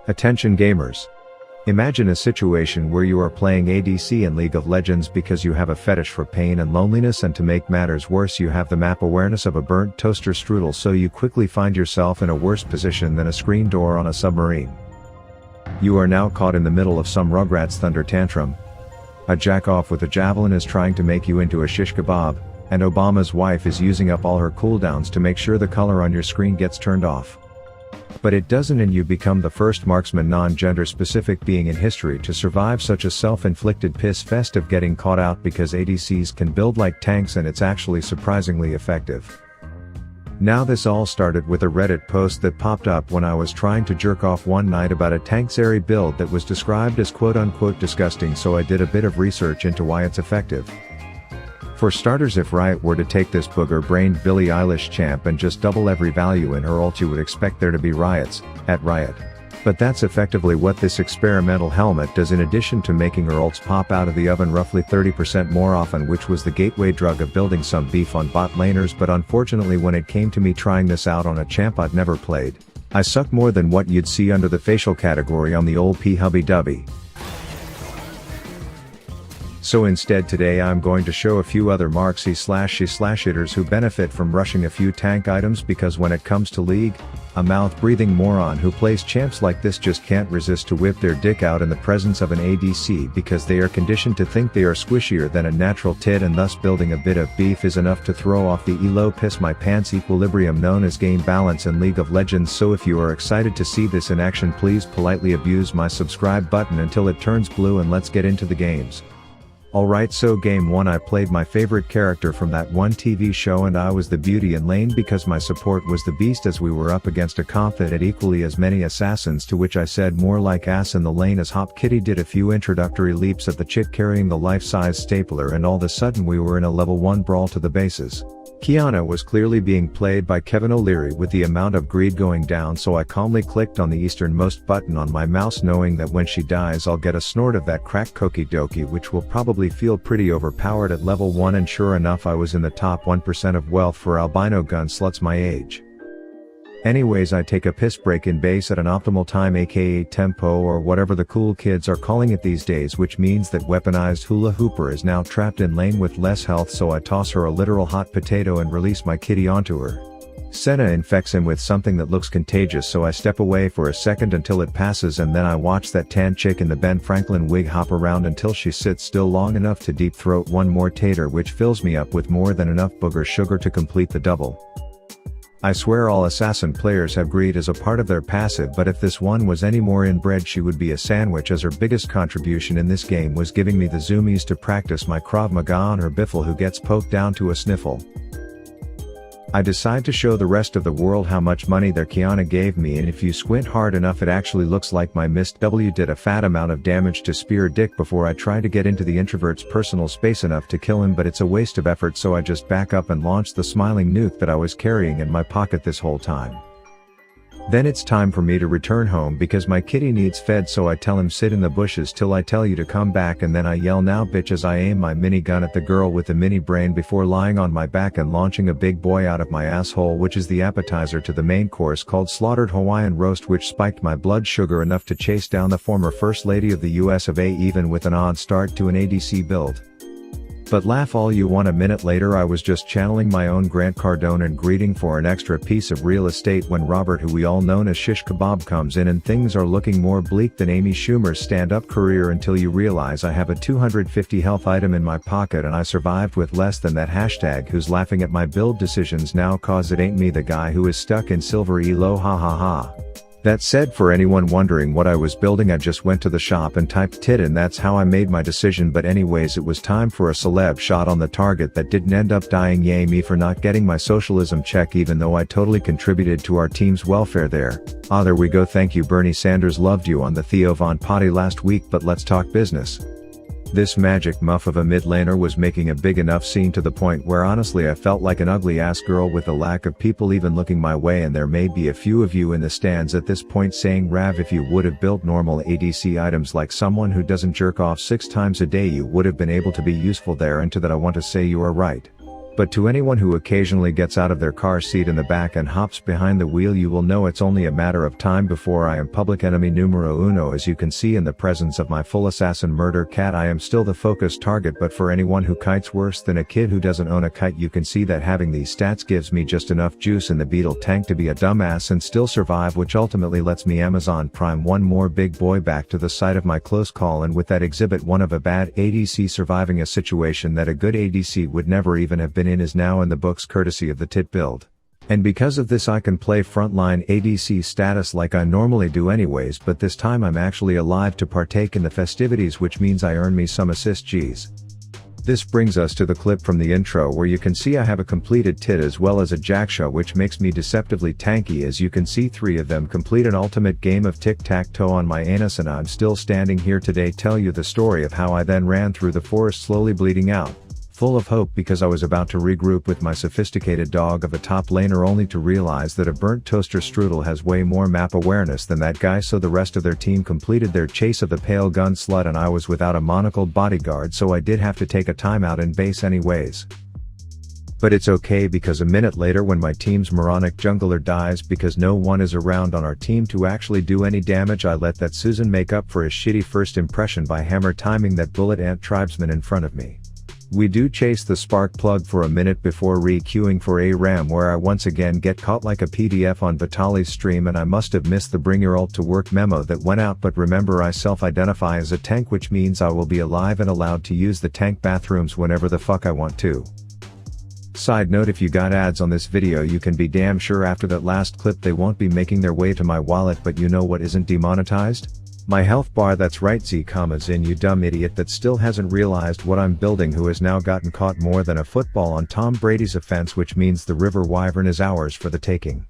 Attention gamers. Imagine a situation where you are playing ADC in League of Legends because you have a fetish for pain and loneliness, and to make matters worse you have the map awareness of a burnt toaster strudel, so you quickly find yourself in a worse position than a screen door on a submarine. You are now caught in the middle of some Rugrats thunder tantrum. A jack-off with a javelin is trying to make you into a shish kebab, and Obama's wife is using up all her cooldowns to make sure the color on your screen gets turned off. But it doesn't, and you become the first marksman non-gender specific being in history to survive such a self-inflicted piss fest of getting caught out, because ADCs can build like tanks and it's actually surprisingly effective. Now this all started with a Reddit post that popped up when I was trying to jerk off one night about a Tanksary build that was described as quote-unquote disgusting, so I did a bit of research into why it's effective. For starters, if Riot were to take this booger-brained Billie Eilish champ and just double every value in her ult, you would expect there to be riots at Riot. But that's effectively what this experimental helmet does, in addition to making her ults pop out of the oven roughly 30% more often, which was the gateway drug of building some beef on bot laners. But unfortunately, when it came to me trying this out on a champ I'd never played, I sucked more than what you'd see under the facial category on the old P-Hubby-Dubby. So instead today I'm going to show a few other marksy/she/hitters who benefit from rushing a few tank items, because when it comes to League, a mouth-breathing moron who plays champs like this just can't resist to whip their dick out in the presence of an ADC, because they are conditioned to think they are squishier than a natural tit, and thus building a bit of beef is enough to throw off the elo piss my pants equilibrium known as game balance in League of Legends. So if you are excited to see this in action, please politely abuse my subscribe button until it turns blue, and let's get into the games. Alright, so game 1, I played my favorite character from that one TV show, and I was the beauty in lane because my support was the beast, as we were up against a comp that had equally as many assassins, to which I said more like ass in the lane as Hop Kitty did a few introductory leaps at the chick carrying the life-size stapler, and all of a sudden we were in a level 1 brawl to the bases. Kiana was clearly being played by Kevin O'Leary with the amount of greed going down, so I calmly clicked on the easternmost button on my mouse, knowing that when she dies I'll get a snort of that crack cookie dokie, which will probably feel pretty overpowered at level 1, and sure enough I was in the top 1% of wealth for albino gun sluts my age. Anyways, I take a piss break in base at an optimal time, aka tempo, or whatever the cool kids are calling it these days, which means that weaponized hula hooper is now trapped in lane with less health, so I toss her a literal hot potato and release my kitty onto her. Senna infects him with something that looks contagious, so I step away for a second until it passes, and then I watch that tan chick in the Ben Franklin wig hop around until she sits still long enough to deep throat one more tater, which fills me up with more than enough booger sugar to complete the double. I swear all assassin players have greed as a part of their passive, but if this one was any more inbred she would be a sandwich, as her biggest contribution in this game was giving me the zoomies to practice my Krav Maga on her biffle, who gets poked down to a sniffle. I decide to show the rest of the world how much money their Kiana gave me, and if you squint hard enough it actually looks like my missed W did a fat amount of damage to Spear Dick before I try to get into the introvert's personal space enough to kill him, but it's a waste of effort, so I just back up and launch the smiling nuke that I was carrying in my pocket this whole time. Then it's time for me to return home because my kitty needs fed, so I tell him sit in the bushes till I tell you to come back, and then I yell now bitch as I aim my minigun at the girl with the mini brain before lying on my back and launching a big boy out of my asshole, which is the appetizer to the main course called Slaughtered Hawaiian Roast, which spiked my blood sugar enough to chase down the former First Lady of the US of A, even with an odd start to an ADC build. But laugh all you want, a minute later I was just channeling my own Grant Cardone and greeting for an extra piece of real estate when Robert, who we all known as Shish Kebab, comes in, and things are looking more bleak than Amy Schumer's stand-up career until you realize I have a 250 health item in my pocket and I survived with less than that. Hashtag who's laughing at my build decisions now, cause it ain't me, the guy who is stuck in silver elo, ha ha ha. That said, for anyone wondering what I was building, I just went to the shop and typed tit, and that's how I made my decision. But anyways, it was time for a celeb shot on the target that didn't end up dying. Yay me for not getting my socialism check, even though I totally contributed to our team's welfare there. Ah, there we go. Thank you. Bernie Sanders loved you on the Theo Von potty last week, but let's talk business. This magic muff of a mid laner was making a big enough scene to the point where honestly I felt like an ugly ass girl with a lack of people even looking my way, and there may be a few of you in the stands at this point saying, Rav, if you would have built normal ADC items like someone who doesn't jerk off 6 times a day you would have been able to be useful there, and to that I want to say you are right. But to anyone who occasionally gets out of their car seat in the back and hops behind the wheel, you will know it's only a matter of time before I am public enemy numero uno. As you can see in the presence of my full assassin murder cat, I am still the focused target, but for anyone who kites worse than a kid who doesn't own a kite, you can see that having these stats gives me just enough juice in the beetle tank to be a dumbass and still survive, which ultimately lets me Amazon Prime one more big boy back to the site of my close call, and with that exhibit one of a bad ADC surviving a situation that a good ADC would never even have been in is now in the books courtesy of the tit build. And because of this I can play frontline ADC status like I normally do anyways, but this time I'm actually alive to partake in the festivities, which means I earn me some assist G's. This brings us to the clip from the intro where you can see I have a completed tit as well as a Jaksha, which makes me deceptively tanky. As you can see, 3 of them complete an ultimate game of tic-tac-toe on my anus, and I'm still standing here today tell you the story of how I then ran through the forest slowly bleeding out, full of hope because I was about to regroup with my sophisticated dog of a top laner, only to realize that a burnt toaster strudel has way more map awareness than that guy. So the rest of their team completed their chase of the pale gun slut, and I was without a monocled bodyguard, so I did have to take a timeout in base anyways. But it's okay, because a minute later when my team's moronic jungler dies because no one is around on our team to actually do any damage, I let that Susan make up for his shitty first impression by hammer timing that bullet ant tribesman in front of me. We do chase the spark plug for a minute before re-queuing for a ram, where I once again get caught like a PDF on Vitali's stream, and I must have missed the bring your ult to work memo that went out. But remember, I self-identify as a tank, which means I will be alive and allowed to use the tank bathrooms whenever the fuck I want to. Side note, if you got ads on this video, you can be damn sure after that last clip they won't be making their way to my wallet. But you know what isn't demonetized? My health bar. That's right, Z commas in, you dumb idiot that still hasn't realized what I'm building, who has now gotten caught more than a football on Tom Brady's offense, which means the river wyvern is ours for the taking.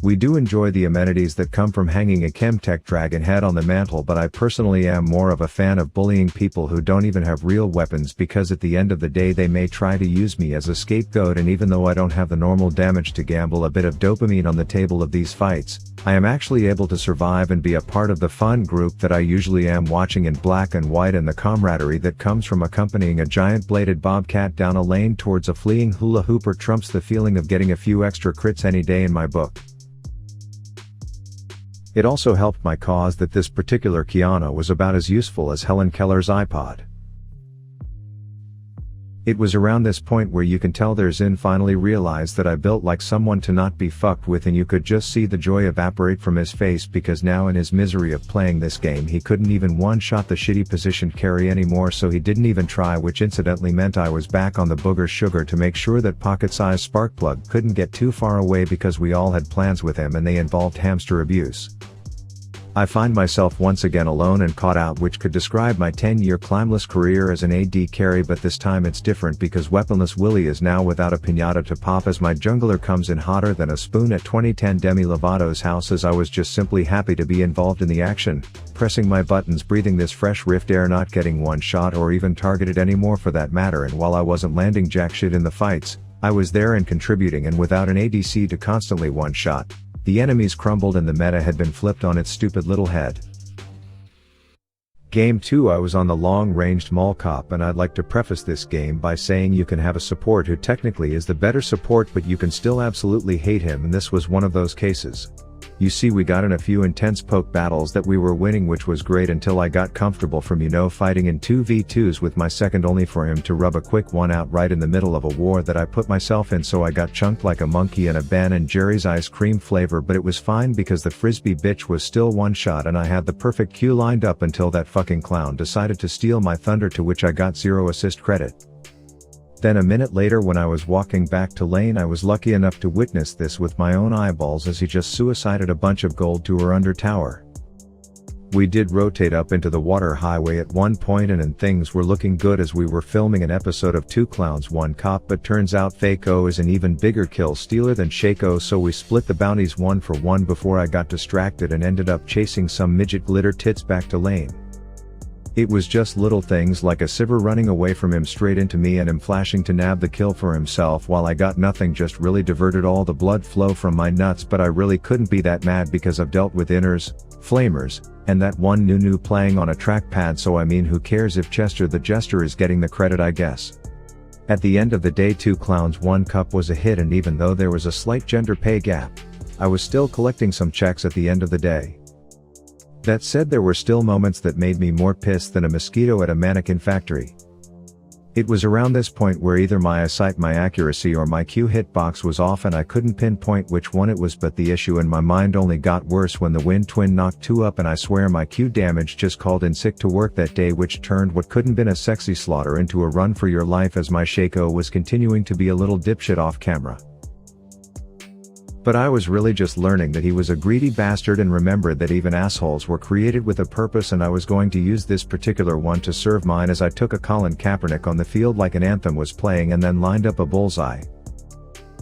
We do enjoy the amenities that come from hanging a Chemtech dragon head on the mantle, but I personally am more of a fan of bullying people who don't even have real weapons, because at the end of the day they may try to use me as a scapegoat, and even though I don't have the normal damage to gamble a bit of dopamine on the table of these fights, I am actually able to survive and be a part of the fun group that I usually am, watching in black and white, and the camaraderie that comes from accompanying a giant bladed bobcat down a lane towards a fleeing hula hooper trumps the feeling of getting a few extra crits any day in my book. It also helped my cause that this particular Kiana was about as useful as Helen Keller's iPod. It was around this point where you can tell their Zin finally realized that I built like someone to not be fucked with, and you could just see the joy evaporate from his face, because now in his misery of playing this game he couldn't even one-shot the shitty positioned carry anymore, so he didn't even try, which incidentally meant I was back on the booger sugar to make sure that pocket-sized Sparkplug couldn't get too far away, because we all had plans with him and they involved hamster abuse. I find myself once again alone and caught out, which could describe my 10-year climeless career as an AD carry, but this time it's different because weaponless Willie is now without a piñata to pop, as my jungler comes in hotter than a spoon at 2010 Demi Lovato's house, as I was just simply happy to be involved in the action, pressing my buttons, breathing this fresh rift air, not getting one shot or even targeted anymore for that matter, and while I wasn't landing jack shit in the fights, I was there and contributing, and without an ADC to constantly one shot, the enemies crumbled and the meta had been flipped on its stupid little head. Game 2, I was on the long-ranged mall cop, and I'd like to preface this game by saying you can have a support who technically is the better support, but you can still absolutely hate him, and this was one of those cases. You see, we got in a few intense poke battles that we were winning, which was great until I got comfortable from fighting in 2v2s with my second, only for him to rub a quick one out right in the middle of a war that I put myself in, so I got chunked like a monkey in a Ben and Jerry's ice cream flavor, but it was fine because the frisbee bitch was still one shot and I had the perfect cue lined up until that fucking clown decided to steal my thunder, to which I got 0 assist credit. Then a minute later, when I was walking back to lane, I was lucky enough to witness this with my own eyeballs as he just suicided a bunch of gold to her under tower. We did rotate up into the water highway at one point, and things were looking good as we were filming an episode of 2 Clowns 1 Cop, but turns out Fake-O is an even bigger kill stealer than Shake-O, so we split the bounties 1 for 1 before I got distracted and ended up chasing some midget glitter tits back to lane. It was just little things like a Sivir running away from him straight into me and him flashing to nab the kill for himself while I got nothing, just really diverted all the blood flow from my nuts, but I really couldn't be that mad because I've dealt with inners, flamers, and that one Nunu playing on a trackpad, so I mean, who cares if Chester the Jester is getting the credit, I guess. At the end of the day 2 clowns 1 cup was a hit, and even though there was a slight gender pay gap, I was still collecting some checks at the end of the day. That said, there were still moments that made me more pissed than a mosquito at a mannequin factory. It was around this point where either my eyesight, my accuracy, or my Q hitbox was off and I couldn't pinpoint which one it was, but the issue in my mind only got worse when the wind twin knocked 2 up and I swear my Q damage just called in sick to work that day, which turned what couldn't been a sexy slaughter into a run for your life as my Shako was continuing to be a little dipshit off camera. But I was really just learning that he was a greedy bastard and remembered that even assholes were created with a purpose, and I was going to use this particular one to serve mine as I took a Colin Kaepernick on the field like an anthem was playing and then lined up a bullseye.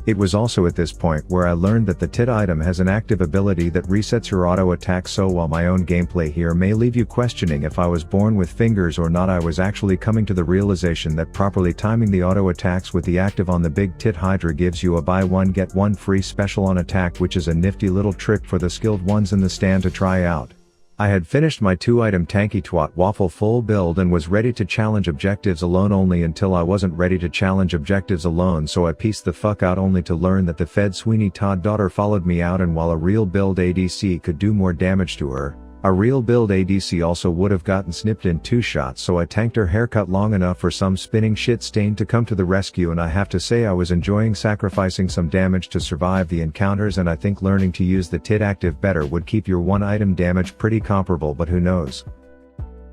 It was also at this point where I learned that the tit item has an active ability that resets your auto attack, so while my own gameplay here may leave you questioning if I was born with fingers or not, I was actually coming to the realization that properly timing the auto attacks with the active on the big tit Hydra gives you a buy one get one free special on attack, which is a nifty little trick for the skilled ones in the stand to try out. I had finished my 2-item tanky twat waffle full build and was ready to challenge objectives alone, only until I wasn't ready to challenge objectives alone, so I pieced the fuck out only to learn that the Fed Sweeney Todd daughter followed me out, and while a real build ADC could do more damage to her, a real build ADC also would have gotten snipped in 2 shots, so I tanked her haircut long enough for some spinning shit stain to come to the rescue, and I have to say I was enjoying sacrificing some damage to survive the encounters, and I think learning to use the tit active better would keep your 1-item damage pretty comparable, but who knows.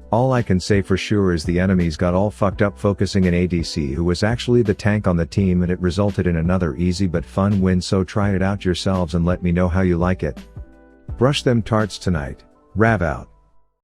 All I can say for sure is the enemies got all fucked up focusing an ADC who was actually the tank on the team, and it resulted in another easy but fun win, so try it out yourselves and let me know how you like it. Brush them tarts tonight. Rav out.